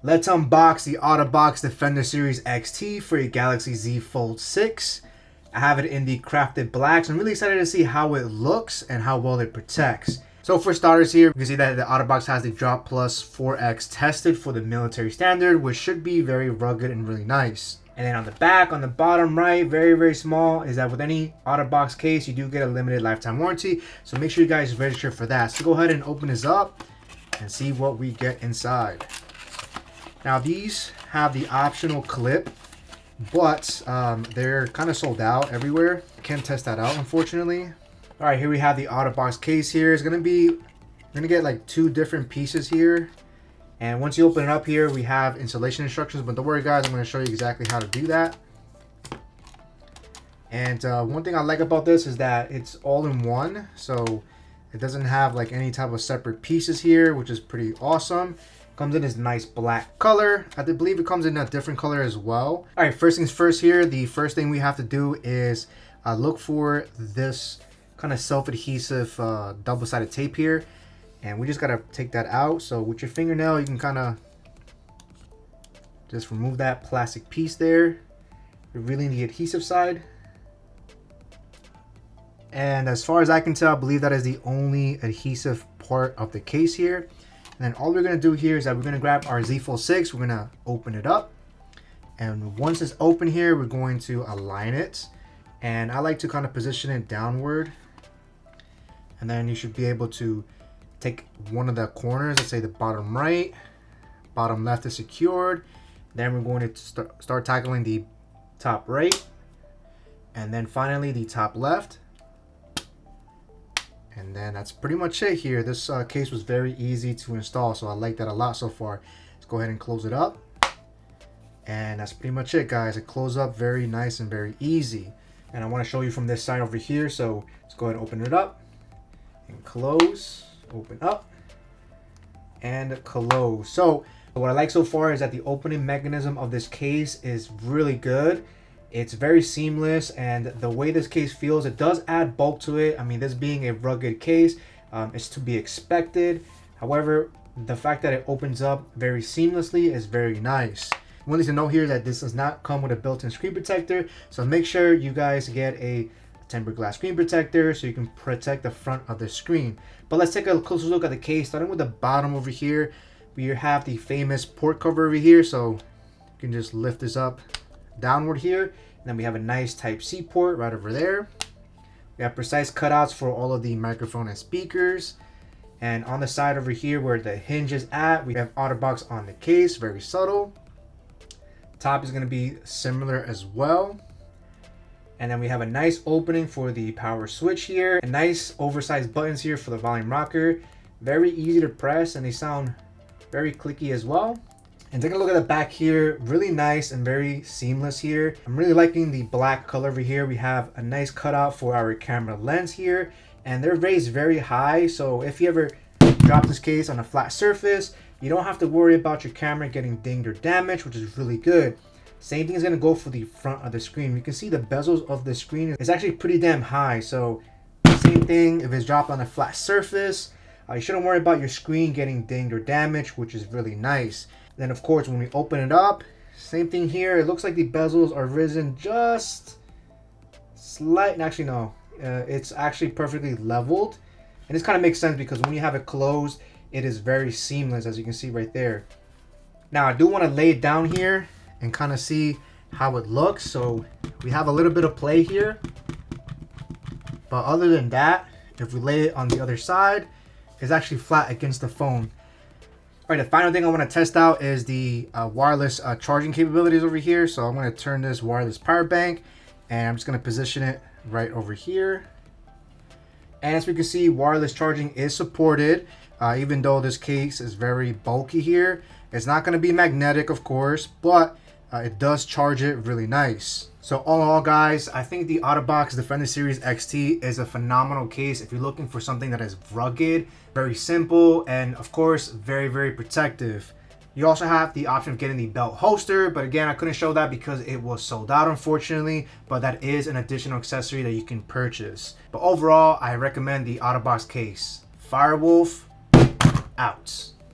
Let's unbox the OtterBox Defender Series XT for your Galaxy Z Fold6. I have it in the crafted black, so I'm really excited to see how it looks and how well it protects. So for starters here, you can see that the OtterBox has the Drop Plus 4X tested for the military standard, which should be very rugged and really nice. And then on the back, on the bottom right, very small, is that with any OtterBox case, you do get a limited lifetime warranty. So make sure you guys register for that. So go ahead and open this up and see what we get inside. Now these have the optional clip, but they're kind of sold out everywhere. Can't test that out, unfortunately. All right, here we have the OtterBox case here. It's gonna get like two different pieces here. And once you open it up here, we have installation instructions, but don't worry guys, I'm gonna show you exactly how to do that. And one thing I like about this is that it's all in one. So it doesn't have like any type of separate pieces here, which is pretty awesome. Comes in this nice black color. I believe it comes in a different color as well. All right, first things first here, the first thing we have to do is look for this kind of self-adhesive double-sided tape here. And we just gotta take that out. So with your fingernail, you can kind of just remove that plastic piece there, revealing the adhesive side. And as far as I can tell, I believe that is the only adhesive part of the case here. And then all we're gonna do here is that we're gonna grab our Z Fold6, we're gonna open it up. And once it's open here, we're going to align it. And I like to kind of position it downward. And then you should be able to take one of the corners, let's say the bottom right, bottom left is secured. Then we're going to start tackling the top right. And then finally the top left. And then that's pretty much it here. This case was very easy to install, so I like that a lot so far. Let's go ahead and close it up. And that's pretty much it, guys. It closed up very nice and very easy. And I want to show you from this side over here, so let's go ahead and open it up. And close, open up, and close. So what I like so far is that the opening mechanism of this case is really good. It's very seamless, and the way this case feels, it does add bulk to it. I mean, this being a rugged case, it's to be expected. However, the fact that it opens up very seamlessly is very nice. One thing to note here is that this does not come with a built-in screen protector, so make sure you guys get a tempered glass screen protector so you can protect the front of the screen. But let's take a closer look at the case. Starting with the bottom over here, we have the famous port cover over here, so you can just lift this up downward here, and then we have a nice Type-C port right over there. We have precise cutouts for all of the microphone and speakers. And on the side over here where the hinge is at, we have OtterBox on the case, very subtle. Top is going to be similar as well. And then we have a nice opening for the power switch here, and nice oversized buttons here for the volume rocker. Very easy to press, and they sound very clicky as well. And take a look at the back here, really nice and very seamless here. I'm really liking the black color over here. We have a nice cutout for our camera lens here, and they're raised very high. So if you ever drop this case on a flat surface, you don't have to worry about your camera getting dinged or damaged, which is really good. Same thing is gonna go for the front of the screen. You can see the bezels of the screen is actually pretty damn high. So same thing if it's dropped on a flat surface. You shouldn't worry about your screen getting dinged or damaged, which is really nice. Then of course, when we open it up, same thing here. It looks like the bezels are risen just slight. Actually, no, it's actually perfectly leveled. And this kind of makes sense because when you have it closed, it is very seamless, as you can see right there. Now I do want to lay it down here and kind of see how it looks. So we have a little bit of play here. But other than that, if we lay it on the other side, it's actually flat against the phone. All right, the final thing I want to test out is the wireless charging capabilities over here. So I'm going to turn this wireless power bank, and I'm just going to position it right over here. And as we can see, wireless charging is supported, even though this case is very bulky here. It's not going to be magnetic, of course, but it does charge it really nice. So all in all, guys, I think the OtterBox Defender Series XT is a phenomenal case if you're looking for something that is rugged, very simple, and of course, very protective. You also have the option of getting the belt holster, but again, I couldn't show that because it was sold out, unfortunately, but that is an additional accessory that you can purchase. But overall, I recommend the OtterBox case. Firewolf, out.